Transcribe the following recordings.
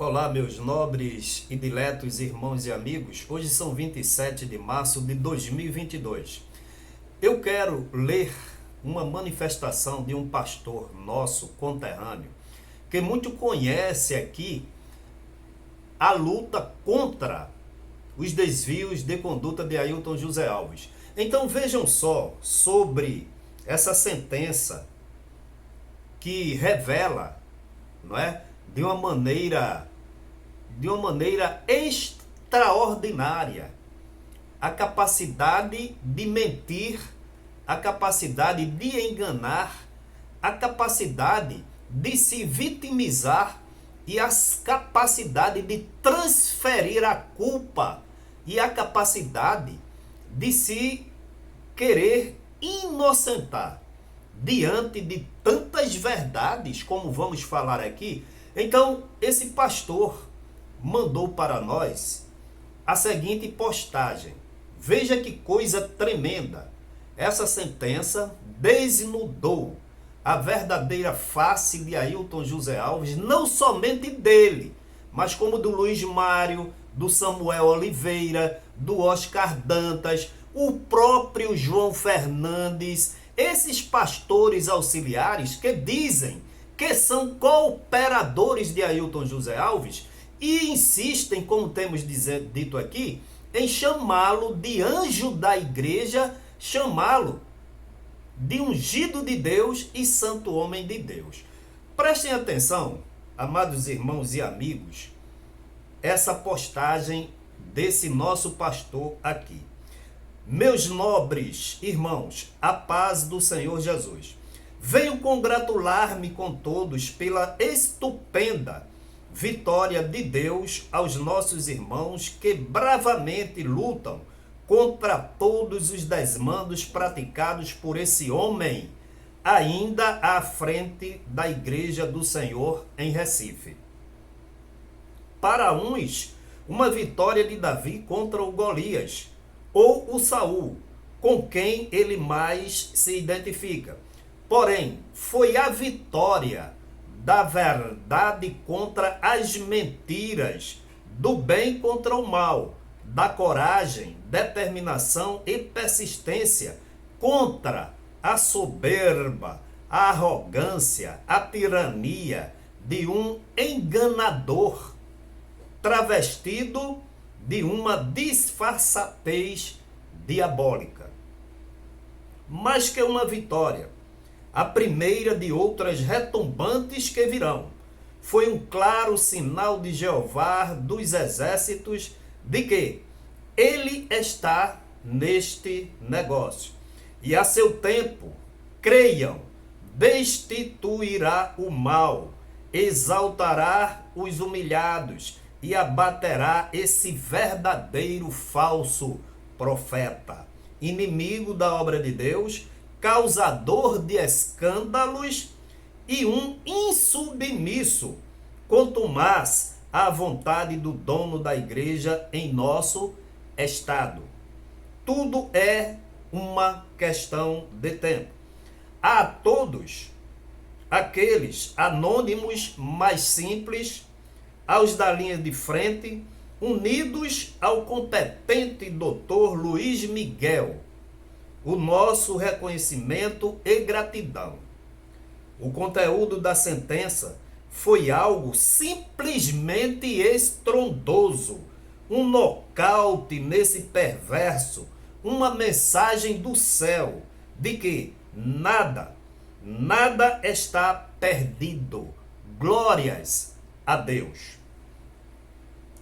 Olá, meus nobres e diletos irmãos e amigos. Hoje são 27 de março de 2022. Eu quero ler uma manifestação de um pastor nosso conterrâneo, que muito conhece aqui a luta contra os desvios de conduta de Ailton José Alves. Então vejam só sobre essa sentença que revela, não é, de uma maneira extraordinária a capacidade de mentir, a capacidade de enganar, a capacidade de se vitimizar e a capacidade de transferir a culpa e a capacidade de se querer inocentar diante de tantas verdades como vamos falar aqui. Então, esse pastor mandou para nós a seguinte postagem. Veja que coisa tremenda. Essa sentença desnudou a verdadeira face de Ailton José Alves, não somente dele, mas como do Luiz Mário, do Samuel Oliveira, do Oscar Dantas, o próprio João Fernandes, esses pastores auxiliares que dizem que são cooperadores de Ailton José Alves e insistem, como temos dito aqui, em chamá-lo de anjo da igreja, chamá-lo de ungido de Deus e santo homem de Deus. Prestem atenção, amados irmãos e amigos, essa postagem desse nosso pastor aqui. Meus nobres irmãos, a paz do Senhor Jesus. Venho congratular-me com todos pela estupenda vitória de Deus aos nossos irmãos que bravamente lutam contra todos os desmandos praticados por esse homem, ainda à frente da Igreja do Senhor em Recife. Para uns, uma vitória de Davi contra o Golias, ou o Saul, com quem ele mais se identifica. Porém, foi a vitória da verdade contra as mentiras, do bem contra o mal, da coragem, determinação e persistência contra a soberba, a arrogância, a tirania de um enganador, travestido de uma disfarçatez diabólica. Mais que uma vitória, a primeira de outras retumbantes que virão, foi um claro sinal de Jeová dos exércitos de que ele está neste negócio. E a seu tempo, creiam, destituirá o mal, exaltará os humilhados e abaterá esse verdadeiro falso profeta, inimigo da obra de Deus, causador de escândalos e um insubmisso, contumaz à vontade do dono da igreja em nosso estado. Tudo é uma questão de tempo. A todos aqueles anônimos mais simples, aos da linha de frente, unidos ao competente doutor Luiz Miguel, o nosso reconhecimento e gratidão. O conteúdo da sentença foi algo simplesmente estrondoso, um nocaute nesse perverso, uma mensagem do céu de que nada está perdido. Glórias a Deus.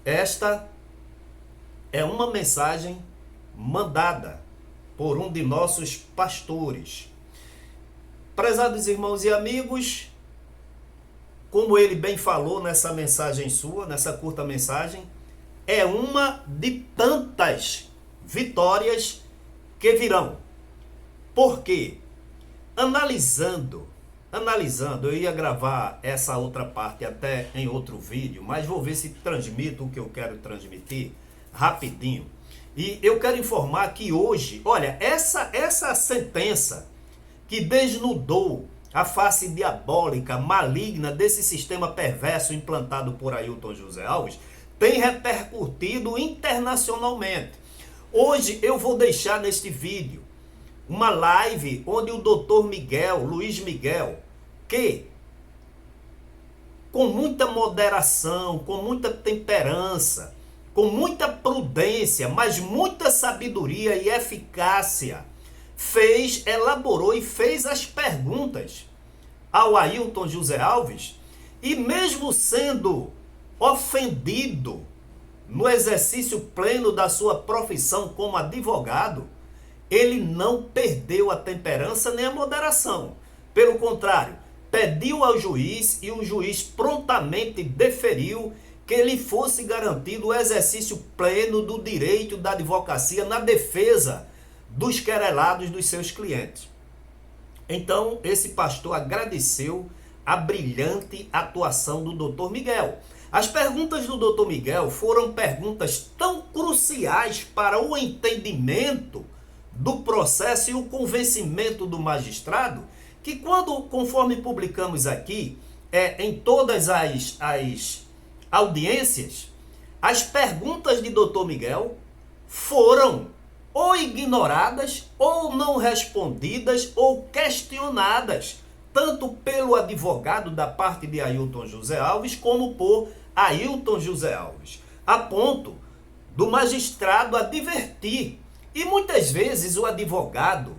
Esta é uma mensagem mandada por um de nossos pastores. Prezados irmãos e amigos, como ele bem falou nessa mensagem sua, nessa curta mensagem, é uma de tantas vitórias que virão. Porque, analisando, eu ia gravar essa outra parte até em outro vídeo, mas vou ver se transmito o que eu quero transmitir rapidinho. E eu quero informar que hoje, olha, essa sentença que desnudou a face diabólica, maligna desse sistema perverso implantado por Ailton José Alves tem repercutido internacionalmente. Hoje eu vou deixar neste vídeo uma live onde o doutor Miguel, Luiz Miguel, que com muita moderação, com muita temperança, com muita prudência, mas muita sabedoria e eficácia, elaborou e fez as perguntas ao Ailton José Alves, e mesmo sendo ofendido no exercício pleno da sua profissão como advogado, ele não perdeu a temperança nem a moderação. Pelo contrário, pediu ao juiz e o juiz prontamente deferiu que lhe fosse garantido o exercício pleno do direito da advocacia na defesa dos querelados dos seus clientes. Então, esse pastor agradeceu a brilhante atuação do doutor Miguel. As perguntas do doutor Miguel foram perguntas tão cruciais para o entendimento do processo e o convencimento do magistrado, que conforme publicamos aqui, em todas as audiências, as perguntas de doutor Miguel foram ou ignoradas, ou não respondidas, ou questionadas, tanto pelo advogado da parte de Ailton José Alves, como por Ailton José Alves, a ponto do magistrado advertir. E muitas vezes o advogado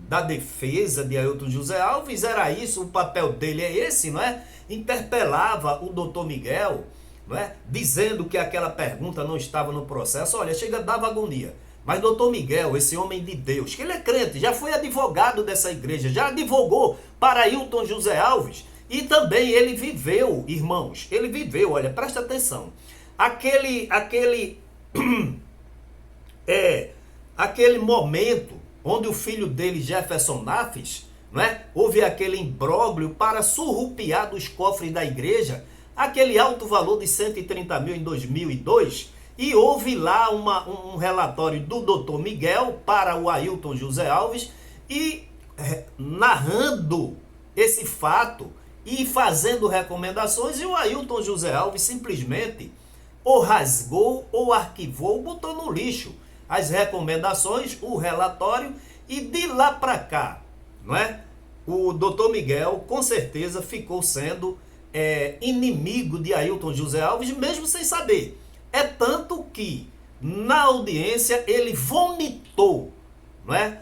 da defesa de Ailton José Alves era isso, o papel dele é esse, não é? Interpelava o doutor Miguel, não é? Dizendo que aquela pergunta não estava no processo. Olha, dava agonia. Mas doutor Miguel, esse homem de Deus, que ele é crente, já foi advogado dessa igreja, já advogou para Ailton José Alves, e também ele viveu, irmãos, ele viveu, olha, presta atenção, aquele momento onde o filho dele, Jefferson Nafis, né, houve aquele imbróglio para surrupiar dos cofres da igreja aquele alto valor de 130 mil em 2002, e houve lá um relatório do doutor Miguel para o Ailton José Alves, e narrando esse fato e fazendo recomendações, e o Ailton José Alves simplesmente ou rasgou ou arquivou, botou no lixo as recomendações, o relatório, e de lá para cá, não é? O doutor Miguel com certeza ficou sendo inimigo de Ailton José Alves, mesmo sem saber. É tanto que na audiência ele vomitou, não é,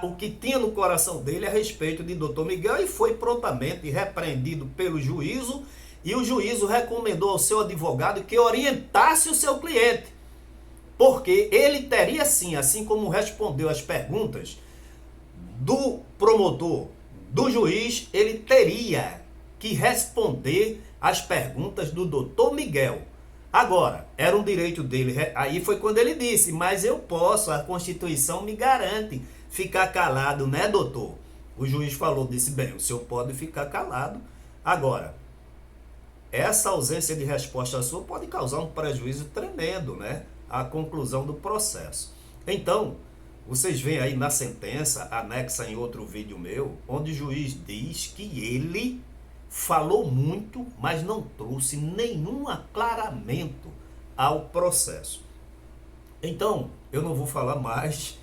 o que tinha no coração dele a respeito de doutor Miguel, e foi prontamente repreendido pelo juízo, e o juízo recomendou ao seu advogado que orientasse o seu cliente, porque ele teria sim, assim como respondeu as perguntas do promotor, do juiz, ele teria que responder as perguntas do doutor Miguel. Agora, era um direito dele, aí foi quando ele disse, mas eu posso, a Constituição me garante ficar calado, né, doutor? O juiz falou, disse, bem, o senhor pode ficar calado. Agora, essa ausência de resposta sua pode causar um prejuízo tremendo, né, à conclusão do processo. Então, vocês veem aí na sentença, anexa em outro vídeo meu, onde o juiz diz que ele falou muito, mas não trouxe nenhum aclaramento ao processo. Então, eu não vou falar mais,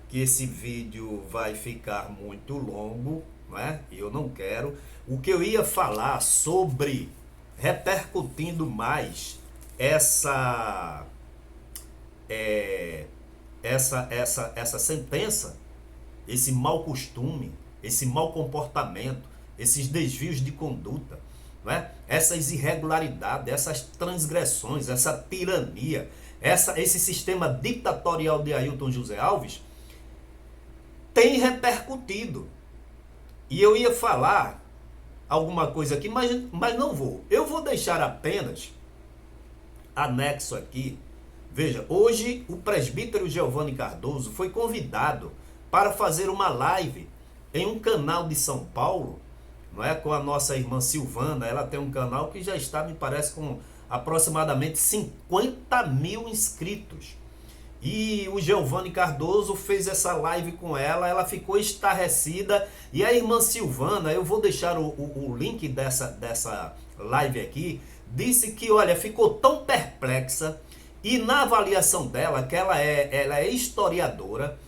que esse vídeo vai ficar muito longo, né? E eu não quero. O que eu ia falar sobre, repercutindo mais essa sentença, esse mau costume, esse mau comportamento, esses desvios de conduta, né? Essas irregularidades, essas transgressões, essa tirania, esse sistema ditatorial de Ailton José Alves tem repercutido. E eu ia falar alguma coisa aqui, mas não vou. Eu vou deixar apenas anexo aqui. Veja, hoje o presbítero Giovanni Cardoso foi convidado para fazer uma live em um canal de São Paulo, não é, com a nossa irmã Silvana. Ela tem um canal que já está, me parece, com aproximadamente 50 mil inscritos. E o Giovanni Cardoso fez essa live com ela, ela ficou estarrecida. E a irmã Silvana, eu vou deixar o link dessa live aqui, disse que, olha, ficou tão perplexa. E na avaliação dela, que ela é historiadora,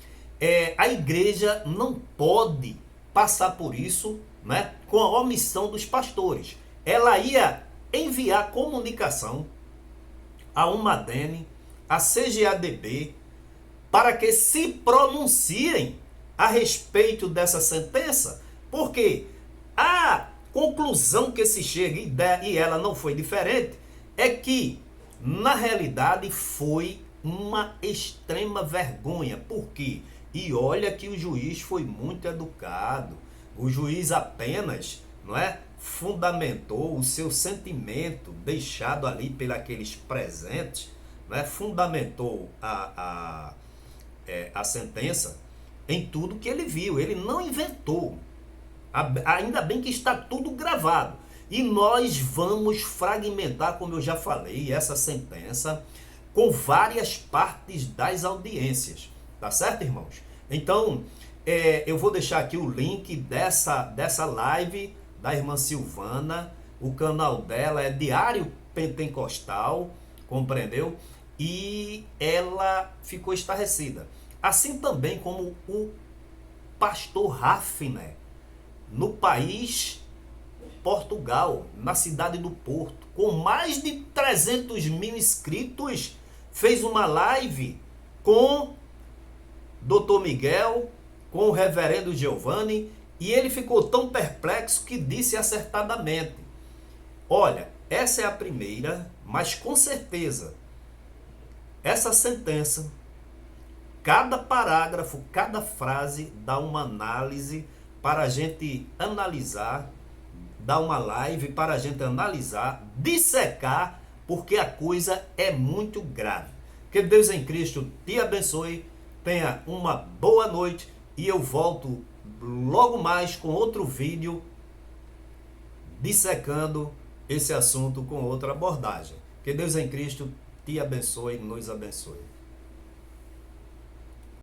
a igreja não pode passar por isso, né, com a omissão dos pastores. Ela ia enviar comunicação a Umadene, a CGADB, para que se pronunciem a respeito dessa sentença, porque a conclusão que se chega, e ela não foi diferente, é que, na realidade, foi uma extrema vergonha. Por quê? E olha que o juiz foi muito educado. O juiz apenas, não é, fundamentou o seu sentimento deixado ali pelos presentes, né, fundamentou a sentença em tudo que ele viu. Ele não inventou. Ainda bem que está tudo gravado. E nós vamos fragmentar, como eu já falei, essa sentença com várias partes das audiências. Tá certo, irmãos? Então, eu vou deixar aqui o link dessa live da irmã Silvana. O canal dela é Diário Pentecostal, compreendeu? E ela ficou estarrecida. Assim também como o pastor Rafner, no país Portugal, na cidade do Porto, com mais de 300 mil inscritos, fez uma live com Dr. Miguel, com o reverendo Giovanni, e ele ficou tão perplexo que disse acertadamente: olha, essa é a primeira, mas com certeza essa sentença, cada parágrafo, cada frase dá uma análise para a gente analisar, dá uma live para a gente analisar, dissecar, porque a coisa é muito grave. Que Deus em Cristo te abençoe, tenha uma boa noite e eu volto logo mais com outro vídeo dissecando esse assunto com outra abordagem. Que Deus em Cristo te abençoe e nos abençoe.